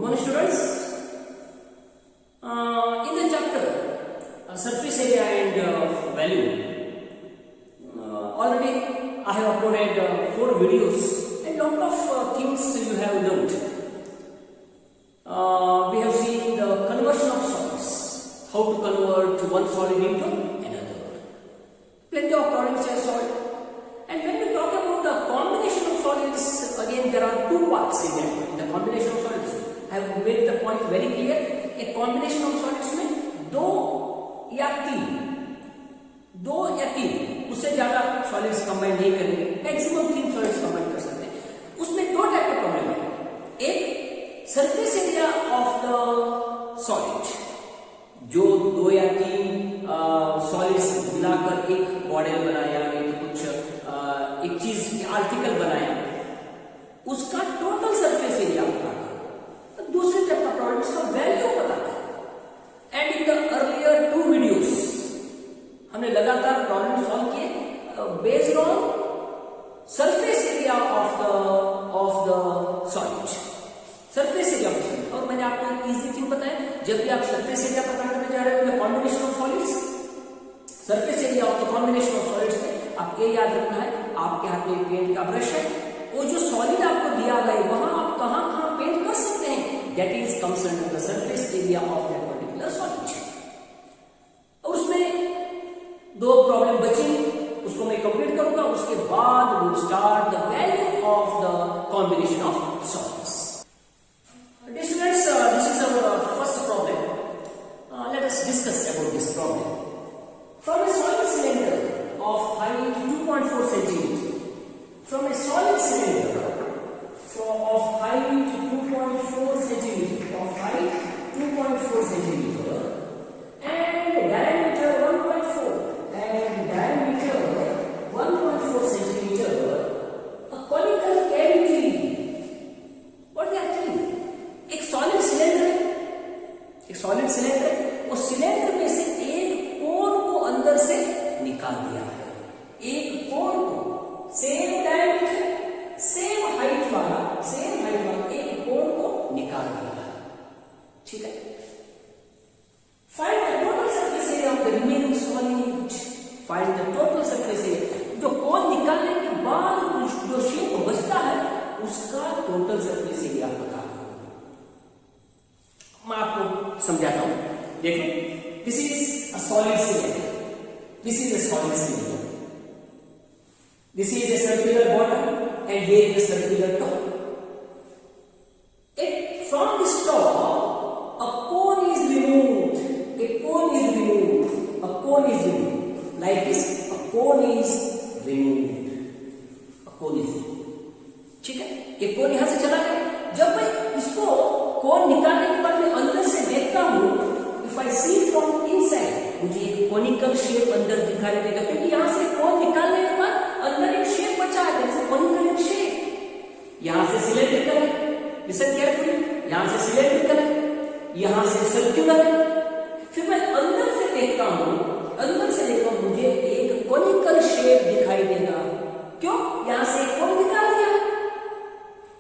morning students. In the chapter surface area and value, already I have uploaded 4 videos and lot of things you have learned. We have seen the conversion of solids, how to convert one solid into another. Plenty of problems are solved. And when we talk about the combination of solids, again there are 2 parts in that. In the combination of solids, I have made the point very clear. A combination of solids में 2 या 3 उससे ज्यादा solids combine नहीं करेंगे, maximum 3 solids combine कर सकते हैं। उसमें 2 टाइप का प्रॉब्लम है। एक surface area of the solid, जो 2 या 3 सॉलिड्स मिलाकर एक मॉडल बनाया, एक कुछ एक चीज आर्टिकल बनाया, उसका टोटल सरफेस एरिया बताता है। दूसरे टाइप का प्रॉब्लम इसका वैल्यू बताता है। And in the earlier 2 videos हमने लगातार प्रॉब्लम सॉल्व किए based on surface area of the solid, surface area of solid. और मैंने आपको एक इजी थिंग बताया, जब भी आप सरफेस एरिया पता करने जा रहे हो combination of solids, surface area of the combination of solids में आपको ये याद रखना है, आपके हाथ में पेंट का ब्रश है, वो जो सॉलिड आपको दिया गया है वहां आप कहां पेंट कर सकते हैं, that is comes under the surface area of that particular solid. और उसमें 2 प्रॉब्लम बची, उसको मैं कंप्लीट करूंगा, उसके बाद we will start the value of the combination of solids. Dear students, this is our first problem. Let us discuss about this problem. From a solid cylinder of height 2.4 centimeter, from a solid cylinder of height 2.4 centimeter, and diameter 1.4 centimeter, a conical cavity. What they are telling? एक solid cylinder है, और cylinder में से एक cone को अंदर से निकाल दिया है, एक कोन को सेम डायमीटर सेम हाइट वाला एक कोन को निकाल दिया है। ठीक है, find the total surface area of the remaining solid. Find the total surface area, जो कोन निकालने के बाद जो शेप बचता है उसका टोटल सरफेस एरिया बता। मैं आपको समझाता हूं, देखो, this is a solid cylinder, this is a solid cylinder, this is a circular bottom and here is a circular top. From this top a cone is removed, like this, a cone is removed। ठीक है, ये कोन यहां से चला गया। जब मैं इसको कोन निकालने के बाद मैं अंदर से देखता हूं, if I see from inside, मुझे एक कोनिकल शेप अंदर दिखाई देगा, क्योंकि यहां से कोन निकालने के बाद अंदर एक शेप बचा है, जैसे कोनिकल शेप। यहां से सिलेंड्रिकल है, लिसन केयरफुली, यहां से सिलेंड्रिकल है, यहां से सर्कुलर है। फिर मैं अंदर से देखता हूं, मुझे एक कोनिकल शेप दिखाई देगा। क्यों? यहां से कोन निकाल दिया।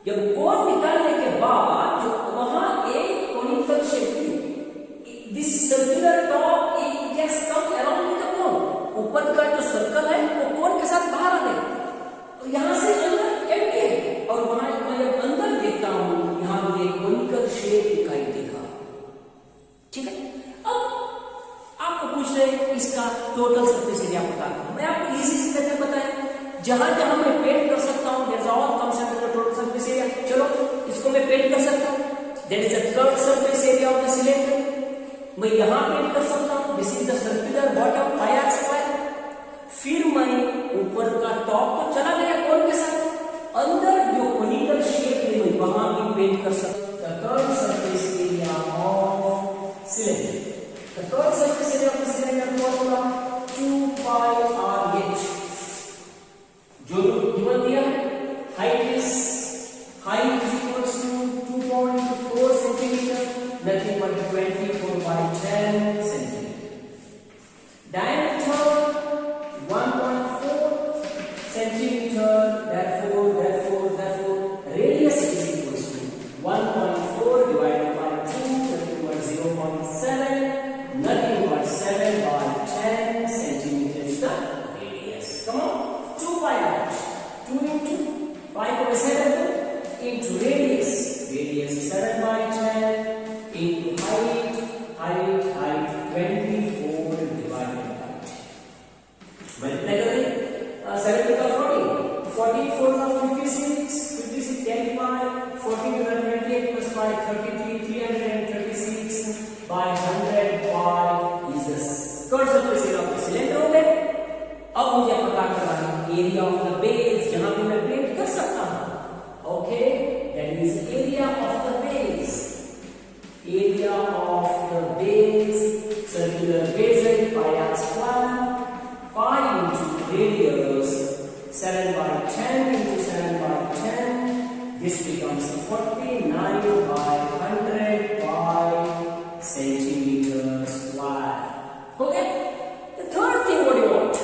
जब कोन निकालने के बाद जो वहां एक कोनिकल शेप थी, this circular top it has come around with the cone, ऊपर का जो सर्कल है वो कोन के साथ बाहर आ गया, तो यहां से अंदर एम्प्टी है, और वहां मैं जब अंदर देखता हूं यहां मुझे एक कोनिकल शेप दिखाई देगा। ठीक है, अब आपको पूछ रहे हैं इसका टोटल सरफेस एरिया बता दो। मैं आपको इजी से कैसे बताया, जहां जहां मैं पेंट कर सकता हूं, that's all comes under the total surface area. चलो इसको मैं पेंट कर सकता हूं, that is the curved surface area of the cylinder. मैं यहां पेंट कर सकता हूं, this is the circular bottom pi r square. फिर मैं ऊपर का टॉप तो चला गया कोन के साथ, अंदर जो कोनिकल शेप है मैं वहां भी पेंट कर सकता हूं। The curved surface area of cylinder, the curved surface area of the cylinder formula 2 pi R H, जो गिवन दिया है, height is equals to 2.4 centimeter, nothing but 24 by 10 centimeter. Diameter 1.4 centimeter, therefore radius is equals to 1.4 divided 35, 33, 336 by 100 pi is the curve surface area of the cylinder हो गए। अब मुझे पता करना है एरिया ऑफ द बेस, जहां पे मैं पेंट कर सकता हूं। Okay, that is area of the base, area of the base, circular bezel pi r square, pi into radius 7 by 10 into 7 by 10. This becomes 49 by 100 pi centimeter square. Okay? The third thing what you want?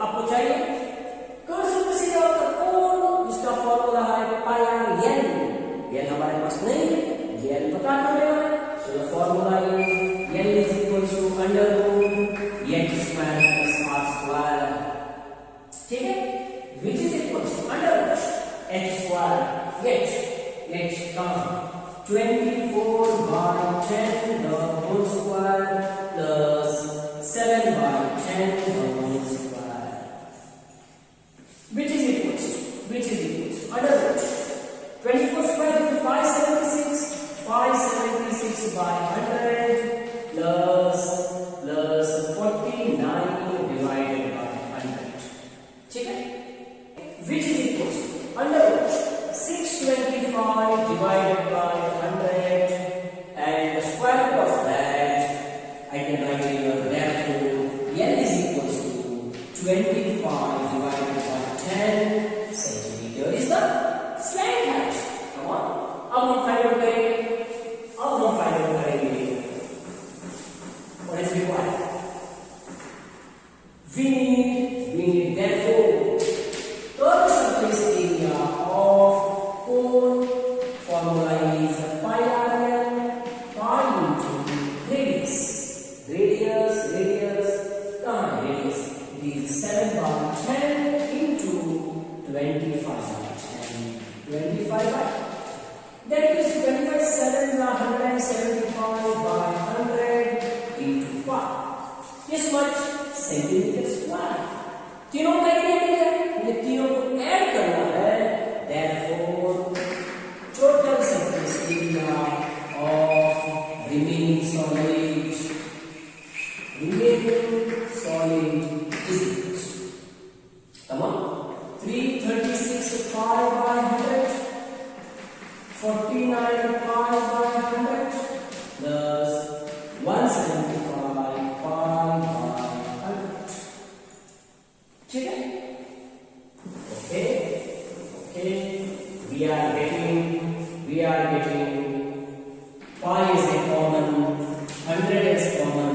आपको चाहिए curve surface area of the कोन, जिसका formula है पाई are N. N हमारे पास नहीं है, ये N पता कर लेना है। So the formula is n is equal to under root n square plus r square. ठीक है, which is equal to under root h square h come 24 by 10 the whole square plus 7 by 10 the whole square, which is equal to under root 24 square is 576 by 100 plus 49 divided by 100. ठीक है, which is equal to under root 625 divided by 100 and the square root of that I can write here, therefore n is equal to 25 divided by 10 centimeter is the slant height. Come on, अब हम find out करेंगे what is required. We need therefore curve surface area of cone, formula is pi r n, pi into radius, radius is 7 by 10 into 25 by 10, that is 25 7 175 by 100 into pi, this much centimeter square। तीनों का area मिल गया, ये तीनों को add करना है, therefore total surface area of remaining solid is equal to, come on, 336 pi by 100, 49 pi by 100 plus 175 pi by 100। ठीक है, okay, we are getting pi is a common, 100 is common,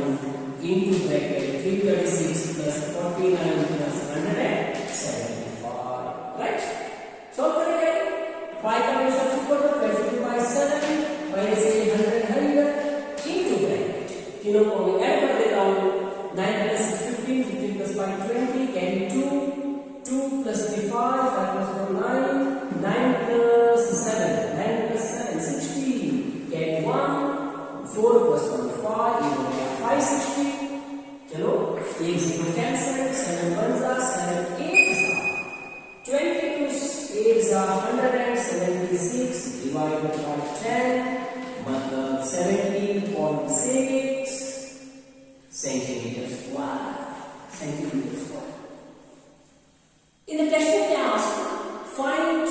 into bracket 336 plus 49 plus 175, right? Solve करेंगे, pi का value substitute करो, 22 by 7 pi से 100 है इधर, into bracket तीनों को मैं ऐड कर देता हूँ, 9 plus 6 15, 15 plus 5 20, carry 2 plus 3 5 plus 4 9, 9 plus 7 16, carry 1, 4 plus 1 5, 560। चलो एक से cancel, 7 1s are 7 8s are 22 8s are 176 divided by 10 मतलब 17.6 centimeter square। In the question they ask, find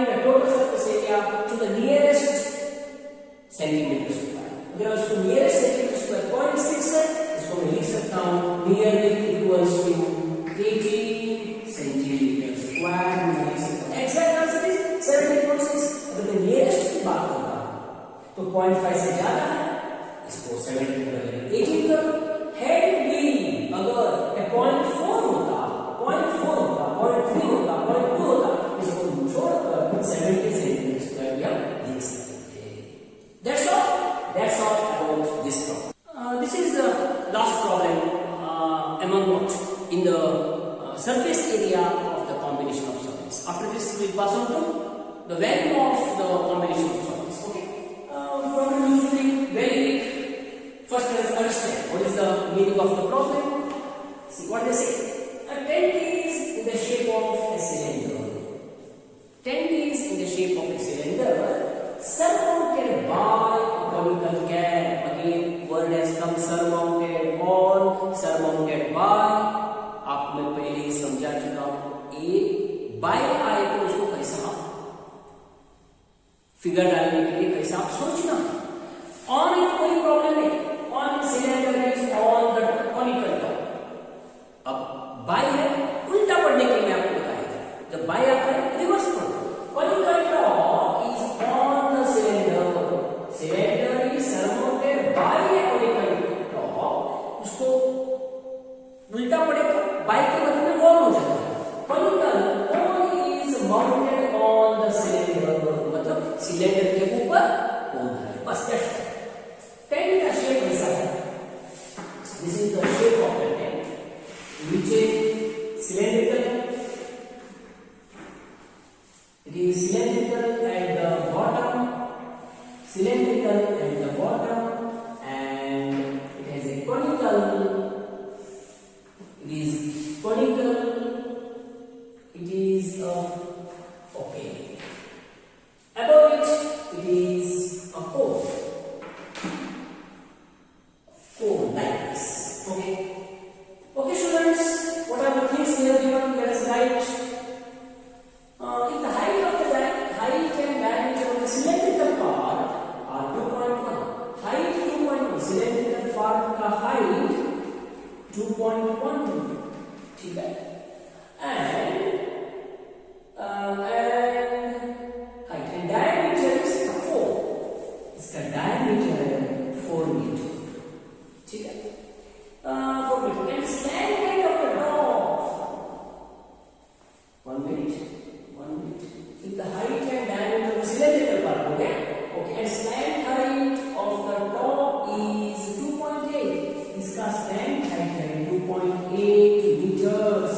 the total surface area to the nearest centimeter square। अगर उसको nearest centimeter square 0.6 है, इसको मैं लिख सकता हूँ nearly equals to 80 centimeter square। Exact answer is 17.6। अगर मैं nearest की बात करता हूँ तो 0.5 से ज्यादा है, इसको 17 कर 18 करो। Had we अगर 0.4 होता, 0.3 होता, 0.2 होता, इसको जोड़कर 70 सेंटीमीटर स्क्वायर भी हम लिख सकते थे। That's all about this problem। This is the last problem among what in the surface area of the combination of solids. After this, we pass on to the value of the combination of solids. Okay. Problem usually very big. First, let's understand what is the meaning of the problem. See what they say. A tent is in the shape of a cylinder. Tent is in the shape of a cylinder surrounded लिए कैसा आप सोचना। On it कोई problem नहीं, on cylinder is on the conical top. अब bye है, उल्टा पढ़ने के लिए मैं आपको बताया था, जब बाय आता है रिवर्स पढ़ो। Conical top is on the cylinder, cylinder is surrounded by A conical top. उसको उल्टा पढ़े तो बाय के बदले में ऑन हो जाता है। Conical on is mounted on the cylinder, मतलब सिलेंडर के ऊपर ऑन है, बस दैट्स टेंट का शेप ऐसा है। This is the shape of the tent, नीचे cylindrical, it is cylindrical at the bottom, cylindrical at the bottom, and it has a conical, it is conical, it is okay, above it is a cone like this. Okay students, what are the things we have given? Let us write. If the height and diameter of the cylindrical part are 2.1, height 2.1, cylindrical part का height 2.1, ठीक है, and height and diameter is 4, इसका diameter है 4 metre, ठीक है, 4 metre, and slant height of the top, 1 minute. If the height and diameter of the cylindrical part, okay, and slant height of the top is 2.8. इसका slant height है 2.8 meters.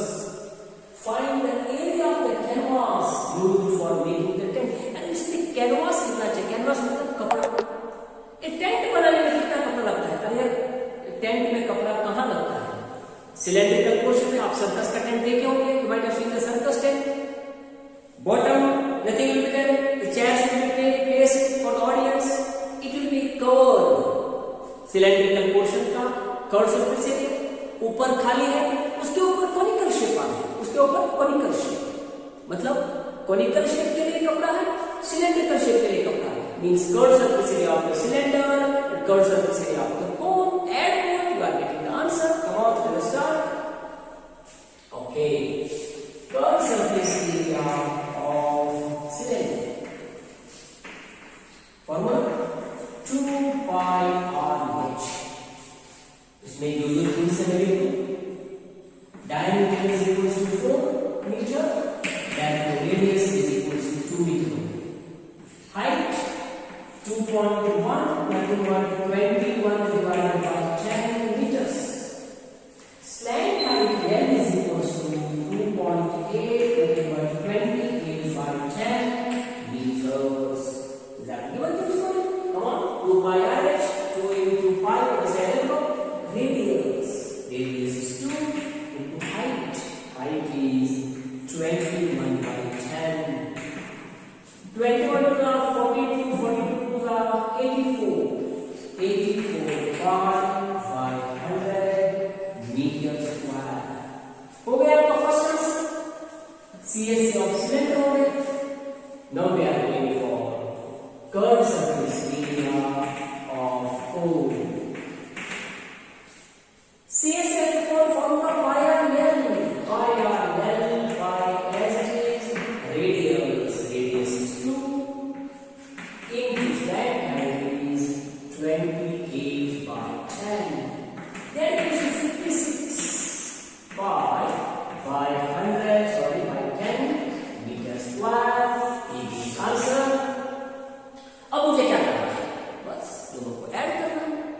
Find the area of the canvas used for making the tent. and इसमें canvas कितना चाहिए? canvas मतलब कपड़ा। एक tent बनाने में कितना कपड़ा लगता है? अरे टेंट में कपड़ा कहाँ लगता है? सिलेंड्रिकल पोर्शन में आप सर्कस का टेंट देखे होंगे, you might have seen the circus tent. Bottom, nothing will be there. The chairs will be placed for the audience. It will be covered. Cylindrical portion का कर्व सरफेस एरिया, ऊपर खाली है, उसके ऊपर conical shape आ गया, उसके ऊपर conical shape, मतलब कॉनिकल शेप के लिए कपड़ा है, सिलेंड्रिकल शेप के लिए कपड़ा है, means curve surface area of the cylinder, curve surface area of the cone, add cone, you are getting the answer. Come on, let us start. Okay, curve surface area cylinder. Formula 2 pi r/h. इसमें जो things available, diameter is equal to 4 meter, therefore radius is equal to 2 meter. Height 2.1, nothing but 21 divided by 10 meters. Slant height L is equal to 2.8 nothing but 28 by 10 meters. Is that given things for you? Come on, 2 pi r/h, 2 into pi, what is that? Radius. Radius is 2 into height. Height is 21 by 10. 21 to the 42, 42 to the 84. 84 by 100 meters square. हो गया आपका first answer, CSC of cylinder हो गया। Now we are going for curved surface area of cone. CSF for formula pi r L, pi r L by as it is radius. Radius is 2 into slant height is 28 by 10. That is 56 by 100, by 10 meters square. It is answer. अब मुझे क्या करना है? बस दोनों को add करना है।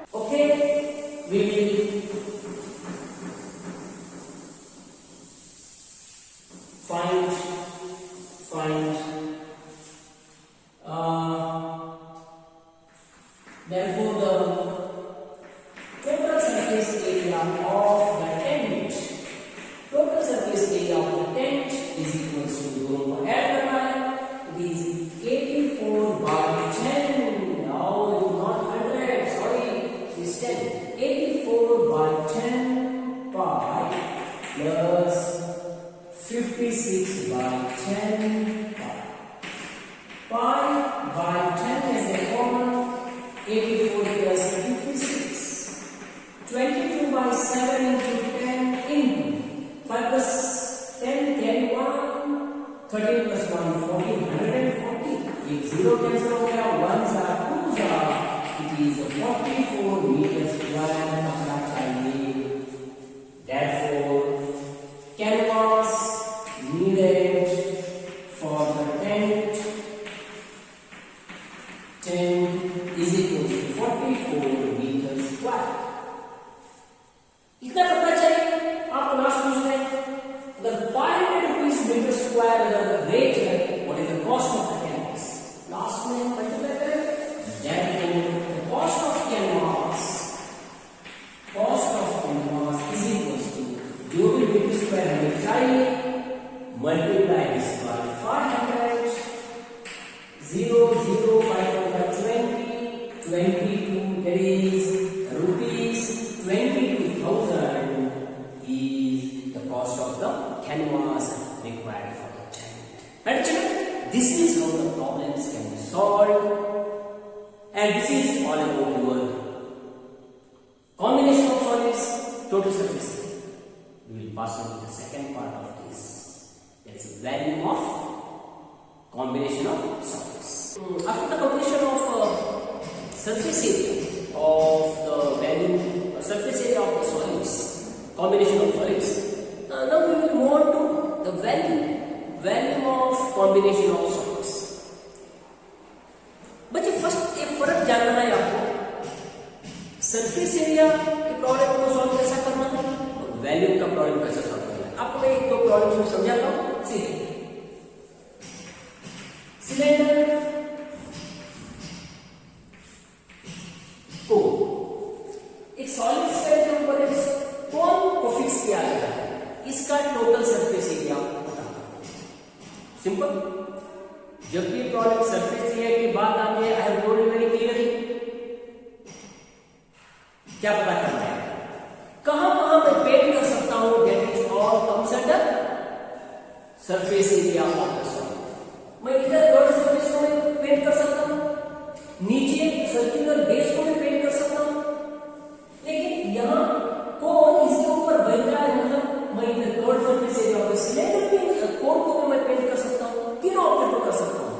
10 is equal to 44 metre square. इतना पता चाहिए आपको। लास्ट क्वेश्चन है, अगर 500 रुपीज मीटर स्क्वायर अगर रेट है, what is the cost of the canvas? Last में मल्टीप्लाई करें, therefore the cost of canvas is equals to जो भी मीटर स्क्वायर हमें चाहिए multiply this by 500, 0 0 520 22, that is rupees 22,000 is the cost of the canvas required for the giant. Right children, this is how the problems can be solved, and this is all about your combination of solids, total surface area. We will pass on to the second part of this. That is value of combination of solids. After the completion of surface area of the value surface area of the solids, combination of solids, now we will move on to the value of combination of solids. बच्चे first एक फर्क जानना है आपको, surface area के problem को solve कैसा करना है और वैल्यू का प्रॉब्लम कैसे सॉल्व करना है। आपको मैं एक दो प्रॉब्लम समझाता हूँ। सीधे सिलेंडर को एक सॉलिड स्फीयर के ऊपर एक कोन को फिक्स किया गया है, इसका टोटल सरफेस एरिया पता करो। सिंपल। जब भी प्रॉब्लम सरफेस एरिया की बात आती है, I have told you very clearly क्या पता करना है, कहां कहां मैं पेंट कर सकता हूं, that is all comes under surface area of the solid. मैं इधर गॉड सरफेस को मैं पेंट कर सकता हूं, नीचे सर्कुलर बेस को मैं पेंट कर सकता हूं, लेकिन यहां कोन इसके ऊपर बन रहा है, मतलब मैं इधर God surface area of the cylinder भी कोन को मैं पेंट कर सकता हूं, तीनों ऑब्जेक्ट को कर सकता हूं।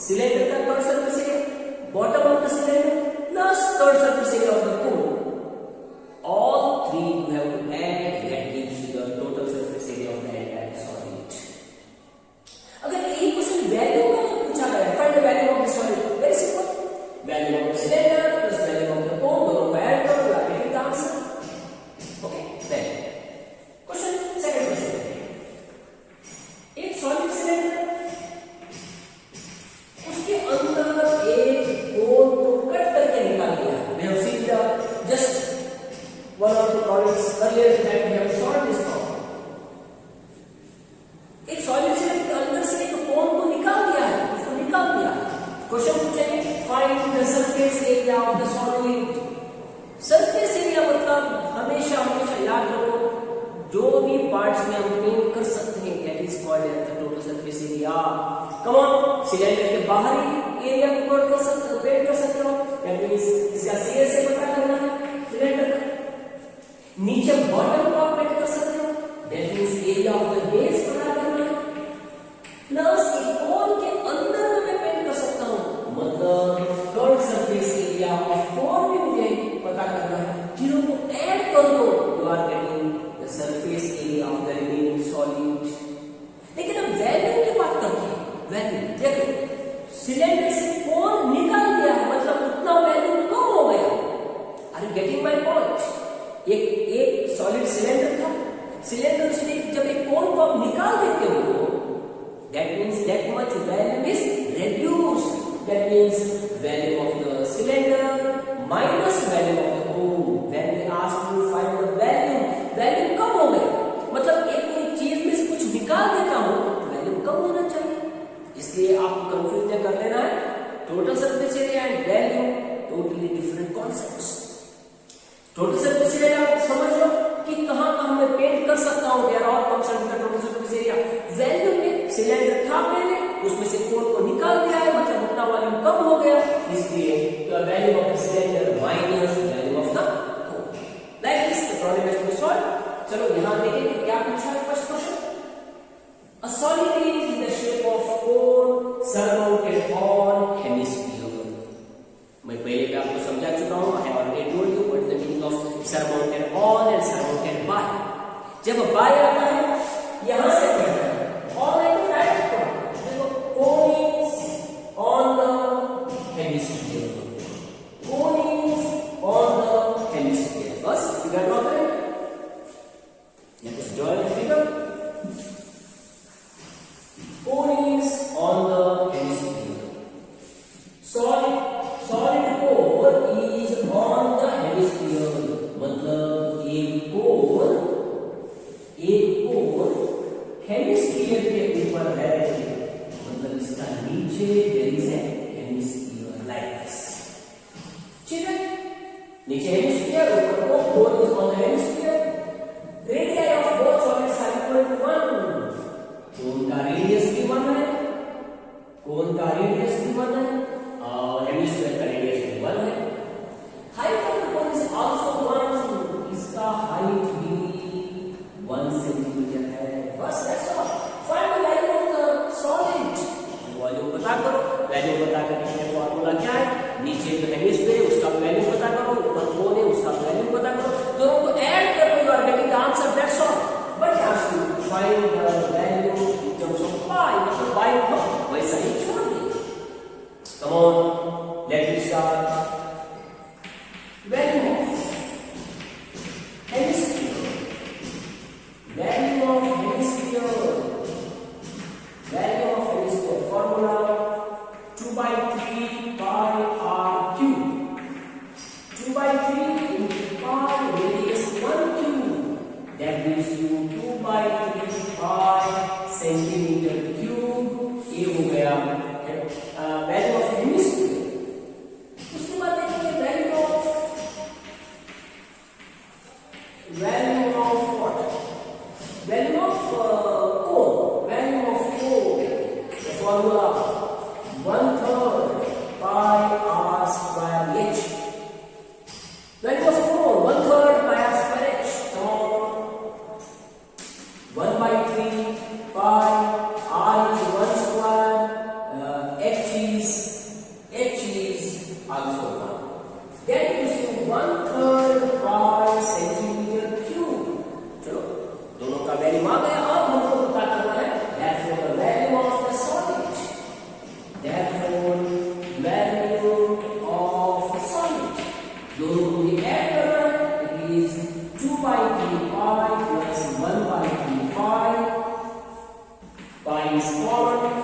सिलेंडर का third surface area, bottom of the cylinder plus third surface area of the cone, all three you have to add, that gives you the total surface area of the entire solid. अगर यही question value में पूछा गया, find the value of the solid, very simple, value of the cylinder plus value of the cone, दोनों को add करो, you are getting the answer. Okay, then question second question, एक solid cylinder, उसके अंदर एक कोन को cut करके निकाल दिया। We have seen the just one of the problems earlier that we have solved this problem. एक सॉलिड सिलेंडर के अंदर से एक कोन को निकाल दिया है, उसको निकाल दिया। क्वेश्चन पूछेंगे find the surface area of the solid. Surface area मतलब हमेशा याद रखो, जो भी पार्ट्स में हम पेंट कर सकते हैं that is called as the total surface area. Come on, cylinder के बाहरी एरिया को पेंट कर सकते हो, दैट मींस इसका सीए से पता करना है सिलेंडर का। नीचे बॉटम को आप पेंट कर सकते हो, that means area of the base पता करना है, प्लस एक कोन के अंदर में मैं पेंट कर सकता हूं, मतलब third surface area of cone भी मुझे पता करना है। तीनों को ऐड कर दो, you are getting the surface area of the remaining solid. लेकिन अब वैल्यू की बात करते हैं। वैल्यू देखो, सिलेंडर से कोन निकाल दिया है, मतलब उतना वैल्यू कम हो गया। Are you getting my point? एक सॉलिड सिलेंडर था, सिलेंडर से जब एक कोन को आप निकाल देते हो, that means that much value is reduced, that means value of the cylinder minus value of the cone। when we ask you find the value कम हो गई, मतलब एक चीज में से कुछ निकाल देता हूं तो वैल्यू कम होना चाहिए, इसलिए आपको कंफ्यूज कर लेना है। Total surface area and value totally different concepts. Total surface area आप समझ लो कि कहां कहां मैं पेंट कर सकता हूं, देयर आर कॉन्सेप्ट का टोटल सरफेस एरिया। वैल्यू में सिलेंडर था पहले, उसमें से कोन को निकाल दिया है, मतलब उतना वॉल्यूम कम हो गया, इसलिए value of the cylinder minus value of the cone. Like this the problem has to be solved. चलो यहां देखेंगे क्या पूछा है। First question, a solid is in the shape of cone surrounded on hemisphere. मैं पहले भी आपको समझा चुका हूं, I have already told you what is the meaning of surrounded on and surrounded by. जब बाय आता है यहां से पढ़ना है, ऑन लाइक डायरेक्ट देखो, कोन is on the hemisphere. hemisphere. Cone is on the hemisphere. First, figure draw करें. Let us draw the figure. Cone is on the hemisphere. Solid core is on the hemisphere. मतलब एक core hemisphere के ऊपर है, मतलब इसका नीचे there is a hemisphere like this. ठीक है, नीचे हेमिस्फीयर, ऊपर को cone is on the hemisphere. Radius of both solids are equal to 1. Cone का रेडियस भी 1 है, कोन का रेडियस भी 1 है और हेमिस्फीयर का रेडियस भी 1 है. Height of the cone is also 1. इसका हाइट भी 1 सेंटीमीटर है. बस that's all. Find the value of the solid. Volume पता करो. वैल्यू पता करने का फार्मूला क्या है? नीचे जो हेमिस्फीयर है उसका वैल्यू पता करो, ऊपर कोन है उसका वैल्यू पता करो. दोनों को ऐड करो, you are getting the answer. That's all. But ask you find the value in terms of pi. मतलब पाई को वैसा ही छोड़ दे. Come on, let me start. Value of hemisphere. Value of hemisphere. Value of hemisphere formula 2 by 3 pi r cube. 2 by 3 into pi radius 1 cube. That gives you 2 by 3 pi centimeter cube. ये हो गया value of hemisphere. उसके बाद देखिए value of what? Value of cone. Value of cone. The formula 1/3 pi r square h. Value of cone 1/3 pi r square h. Come on. 1 by 3 pi r is 1 square. H is also 1. That gives you 1/3 pi centimeter cube. चलो, दोनों का value आ गया. अब हमको पता करना है therefore the value of the solid. Therefore value of solid. दोनों को ही ऐड करना है. It is 2 by 3 pi plus 1 by 3 pi. Pi is common.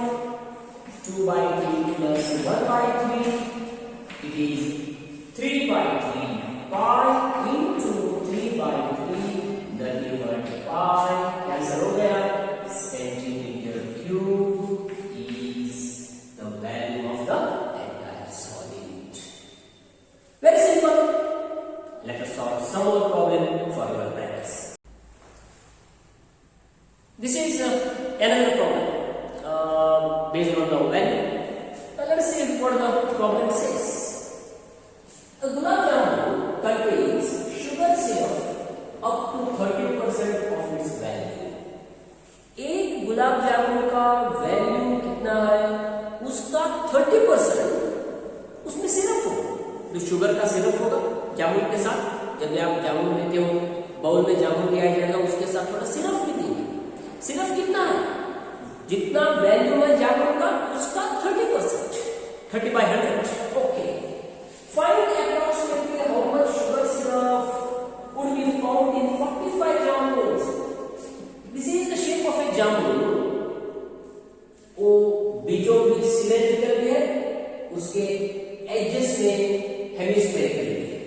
2 by 3 plus 1 by 3. It is 3 by 3 pi into 3 by 3. The given pi cancel हो गया. Centimeter cube is the value of the entire solid. Very simple. Let us solve some more problem for your practice. This is another problem based on the value. Let us see what the problem says. A gulab jamun contains sugar syrup up to 30% of its value. एक गुलाब जामुन का value कितना है? उसका 30% उसमें syrup होगा. जो sugar का syrup होगा जामुन के साथ, जब आप जामुन लेते हो बाउल में जामुन दिया जाएगा, उसके साथ थोड़ा सिरप भी देंगे. सिरप कितना है? जितना वैल्यू है जामुन का उसका 30%. 30 by 100. Okay. Find approximately how much sugar syrup would be found in 45 jamuns. This is the shape of a jamun. वो बीचों बीच सिलेंड्रिकल भी है, उसके एजेस में हेमिस्फेरिकल भी है.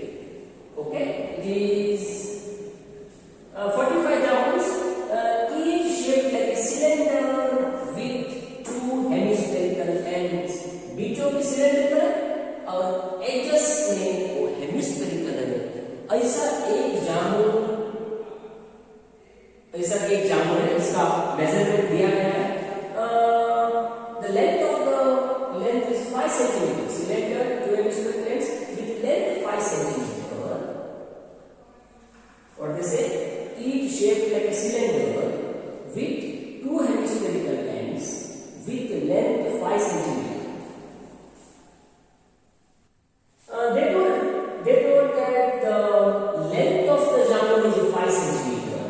Okay, it is 45 jamuns, each shaped like a cylinder with 2 hemispherical ends. बीचों में सिलेंड्रिकल है और एजेस में वो हेमिस्फेरिकल है. ऐसा एक जामुन है. इसका मेजरमेंट दिया गया है. The length of the length is 5 centimeter. Cylinder, 2 hemispherical ends with length 5 centimeter. What they say? Each shaped like a cylinder with 2 hemispherical ends with length 5 centimeter. They told that the length of the jamun is 5 centimeter.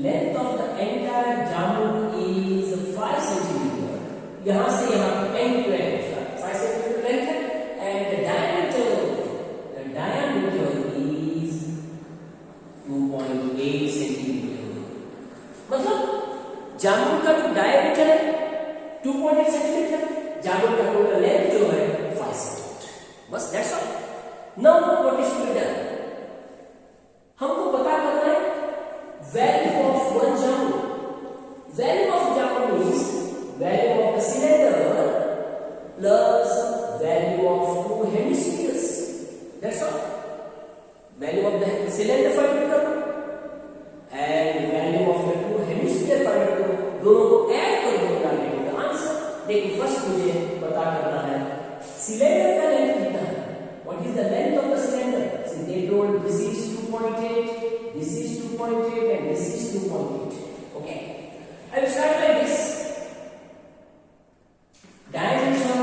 Length of the entire jamun is Now what is to be done? हमको पता करना है value of one joule. Value of joule means value of the cylinder plus value of two hemispheres. That's all. Value of the cylinder find करो and value of the two hemisphere find करो. दोनों को add कर दो ना gate का answer. लेकिन first मुझे पता करना है सिलेंडर का लेंथ कितना है. What is the length of the cylinder? Since they told this is 2.8, this is 2.8 and this is 2.8. Okay. I will start like this. Diameter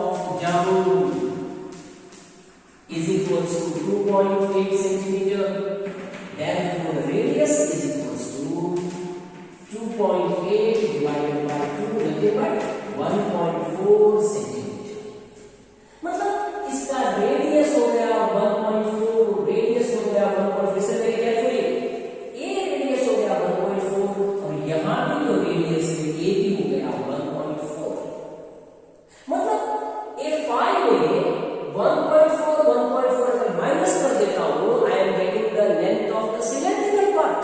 of joule is equals to 2.8 centimeter. Therefore, the radius is equals to 2.8 divided by 2 nothing but 1.4 centimeter. मतलब इसका radius हो गया 1.4, radius हो गया 1.4. इसे very carefully, ए radius हो गया 1.4 और यहाँ भी जो रेडियस है ए भी हो गया 1.4. मतलब ए 5 में 1.4 अगर माइनस कर देता हूँ, I am getting the length of the cylindrical part.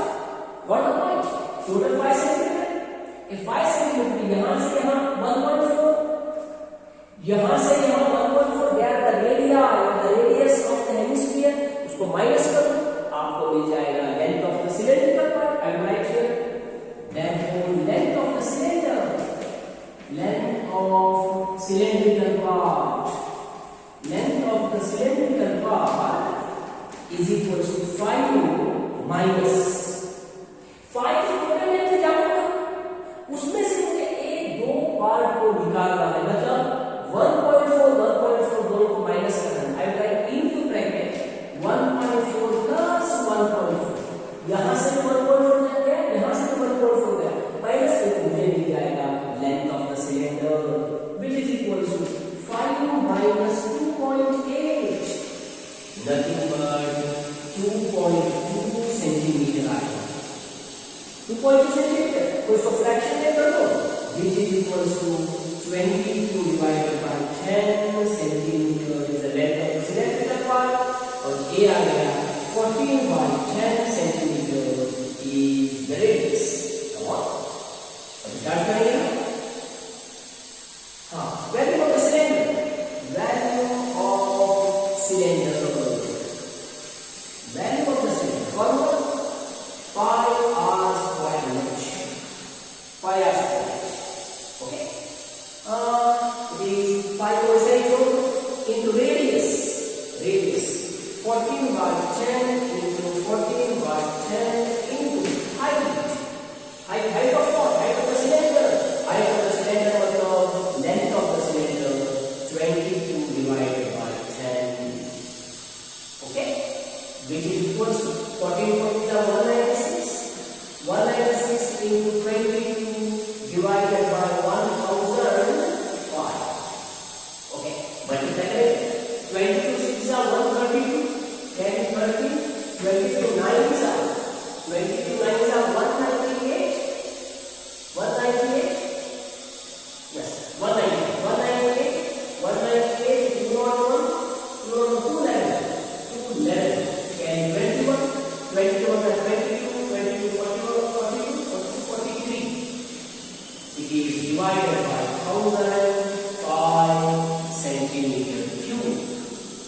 What the point? Total 5 centimetre. A 5 centimetre यहाँ से यहाँ 1.4, यहाँ से यहाँ 1.4. दे आर द रेडिया और the radius of the hemisphere. उसको माइनस करो, आपको मिल जाएगा length of the cylindrical part. I will write here therefore length of the cylinder, length of cylindrical part, length of the cylindrical part is equal to 5 minus 5 total length है जाऊंगा, उसमें से मुझे एक दो पार्ट को निकालना है. मतलब 1.4 दोनों को माइनस करना है. आई राइट इनटू ब्रैकेट 1.4 प्लस 1.4. यहां से 1.4 गया, यहां से 1.4 गया, माइनस करके मुझे मिल जाएगा length of the cylinder which is equal to 5 minus 2.8 nothing but 2.2 centimetre आएगा. 2.2 सेंटीमीटर को इसको फ्रैक्शन में कर दो which is equals to 22 divided by 10 centimeter is the length of the cylindrical part और ये आ गया 14 by 10 centimeter is the radius. Come on, अब स्टार्ट करेंगे. हाँ, value of the cylinder, value of cylinder, value of the cylinder formula pi r square h, pi r square. Okay, the pi को ऐसे ही जोड़ into radius 14 by 10 into 14 by 10 into height of what? Height of the cylinder. Height of the cylinder मतलब length of the cylinder 22 divided by 10. Okay, which is equals to 14 196. 196 into 22 divided by 1005. Okay, multiply it. 22 6 are 132. 10 30. 22 9 are 198. 198. Yes, 198. 198. 201. 211. 211. And 21. 21 and 22. 22 41 42 43. It is divided by 1005 centimeter cube.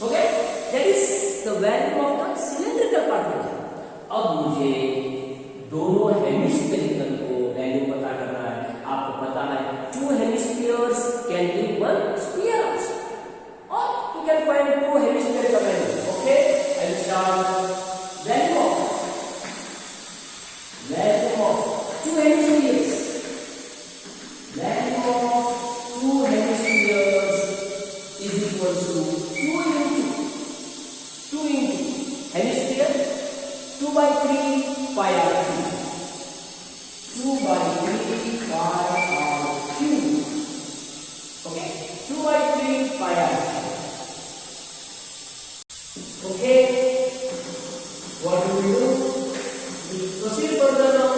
Okay, that is the value of the cylindrical part हो गया. अब मुझे दोनों hemispherical को value पता करना है. आपको पता है 2 hemispheres can give 1 sphere also, or you can find 2 hemispherical value. Okay, I will start. Value of 2 hemispheres. Value of 2 hemispheres is equal to 2 into hemisphere 2 by 3 pi r cube. 2 by 3 pi r cube. Okay, 2 by 3 pi r cube. Okay, what do we do? We proceed further now.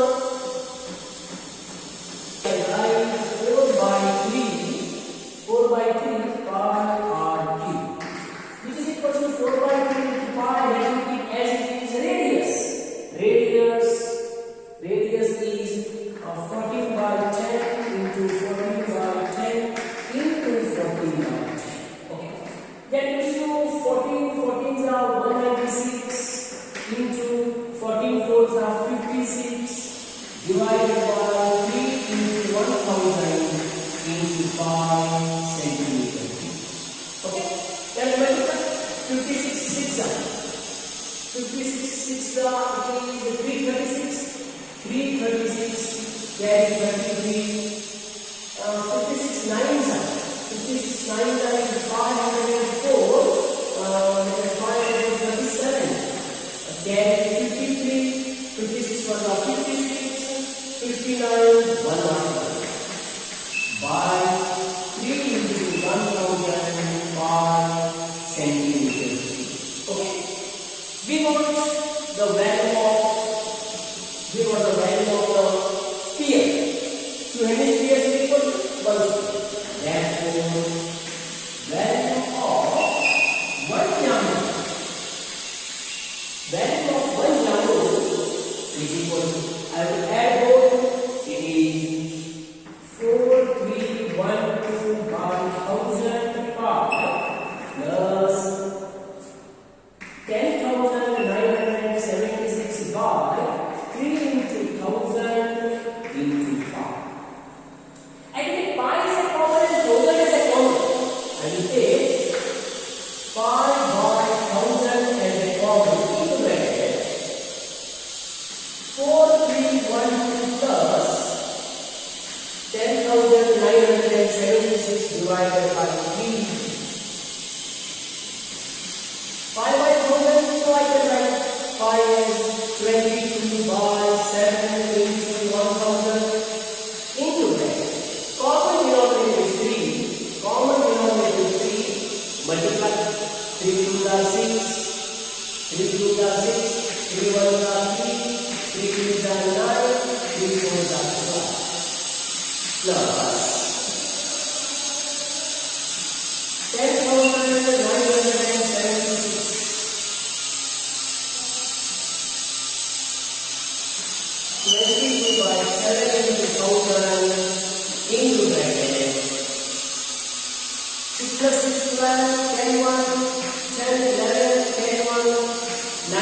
I write 4 by 3 pi r 56 6 it is 336. 336 carry 33. 56 9s are 56 9s are 504. That is 537. Carry 53. 56 1 are 56. 59 1 are by 3 into 1005 centimeters. Okay. We want the value of the sphere. Two hemispheres is equal to 1 sphere. Therefore, value of one diameter. Value of one diameter is equal to, I will add both. It is 4312 by 1000 plus 10,976 by 3 into 1000 into 5. I will take pi as a common and 1000 as a common. I will take pi by 1000 as a common into bracket 4312 plus 10,976 divided by 3. 5 by 1000, so I can write 5 as 22 by 7 into 1000 into bracket. Common denominator is 3. Common denominator is 3. Multiply 3 2 are 6. 3 2 are 6. 3 1 are 3. 3 2 are 9. 3 4 are 12. Plus 10,976 22 by 7 into 1000 into bracket 6 plus 6 12 10 1 10 11 10 1 9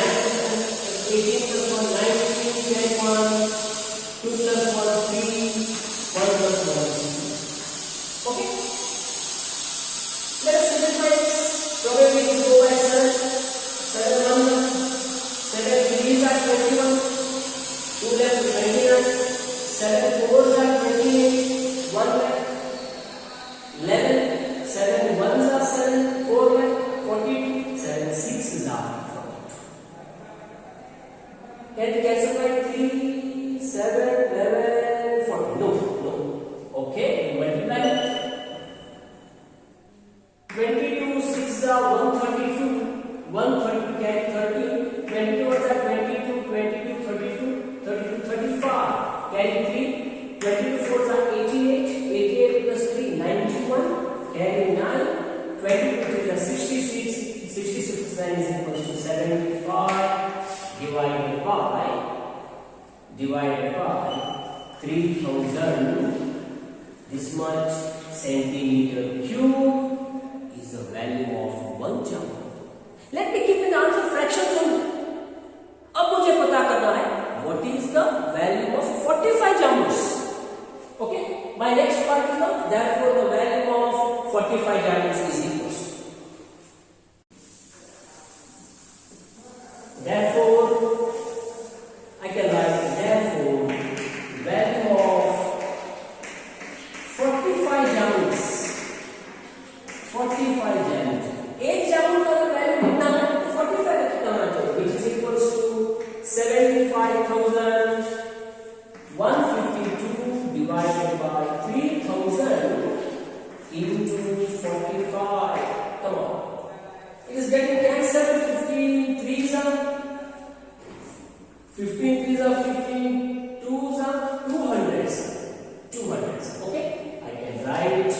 18 plus 1 19 10 1 2 plus 1 3 1 plus 1 2. Okay, let us simplify this. Probably it will go as such. 7 1 7 3s are 21. 2 left 29, 7 4s are 28, 1 left, 11, 7 1s are 7, 4 left, 42, 7 6s are 42. Can you cancel by 3, 7, 11, 40? No. Okay, multiply. 22 6s are 132, 132 carry 13, 22 are 22, 22, 32. 32, 35, carry 3, 22 4s are 88, 88 plus 3, 91, carry 9, 22 3s are 66, 66 9 is equal to 75, divided by 3000, this much centimeter cube is the value of one joule. Let me keep an answer fractions only. अब मुझे पता करना है what is the value of 45 joules. Okay, my next part is the therefore the value of 45 joules is equal to, therefore I can write therefore value of 45 joules 45 joules. एक joule का value कितना है 45 कितना होना चाहिए, which is equals to 75,152 divided by 3000 into 45. Come on. It is getting cancelled. 15 3s are 15 3s are 15 2s are 200s. 200s. Okay? I can write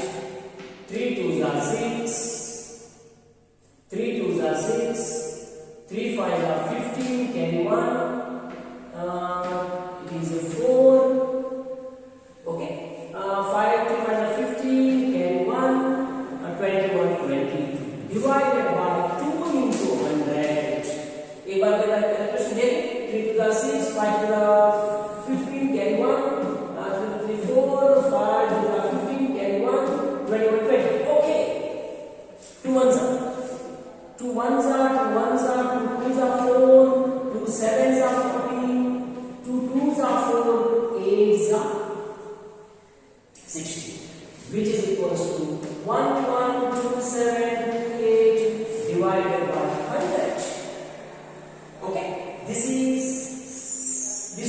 3 2s are 6. 3 2s are 6. 3 5s are 15. Carry 1. It is a 4. Okay. 5 3 5s are 15. Carry 1. 21 22. Divided by 2 into 100. एक बार मेरा calculation देखें. 3 to the 6, 5 to the 15, carry 1. 2 3 4, 5 to the 15, carry 1. 21 20. Okay. 2 ones are. 2 ones are 2 twos are 4, 2 sevens are 14, 2 twos are 4, 8s are 16, which is equals to 112728 divided by 100. Okay, this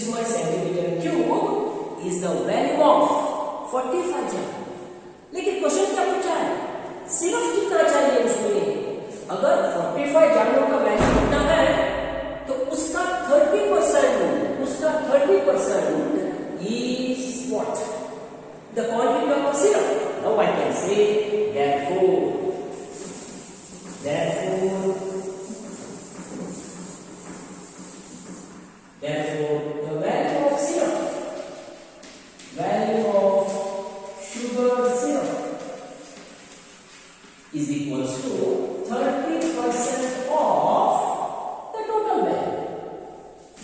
much centimeter cube is the value of 45 जामुन. लेकिन question क्या पूछा है, सिर्फ कितना चाहिए उसमें. अगर 45 जामुन का वैल्यू कितना है तो उसका 30% is what? The quantity of the syrup. Now I can say therefore the value of syrup, value of sugar syrup is equals to 30% of the total value.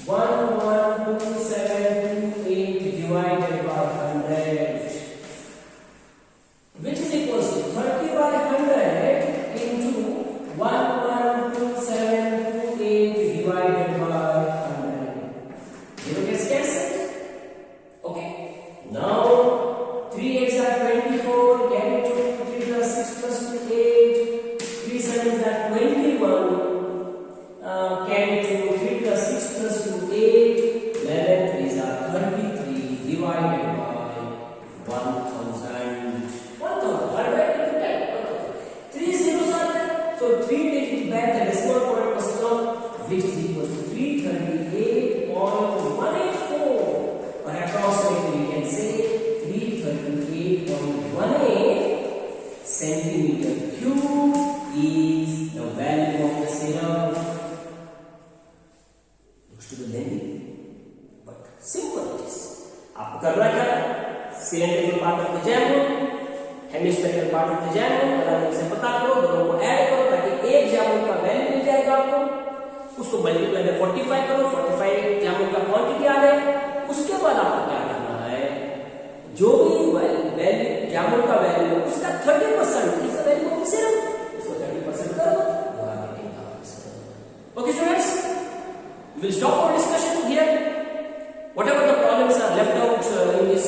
112728 divided by 100, which is equals to 30 by 100 into 112728 divided by 100. Zero gets cancelled. Okay. Now 3 8s are 24. Carry 2. 3 plus 6 plus 2 8. 3 7s are 21. Carry 2. 3 plus 6 plus 2 8. 11 3s are 33 divided by 1000. 3 zeros are there, so 3 take it back, the decimal point must come, which is equal to 338.184, or approximately we can say 338.18 centimeter cube is the value of the syrup. Looks to be lengthy, but simple it is. आपको करना क्या है, cylindrical part of the jamun, hemispherical part of the jamun बराबर से पता करो, दोनों को ऐड करो ताकि एक जामुन का वैल्यू मिल जाएगा आपको. उसको मल्टीप्लाई में 45 करो, 45 जामुन का क्वांटिटी आ जाए. उसके बाद आपको क्या करना है, जो भी वैल्यू जामुन का वैल्यू उसका 30% is the value of syrup, उसको 30% कर दो. Okay students, we will stop our discussion here. Whatever the problems are left out in this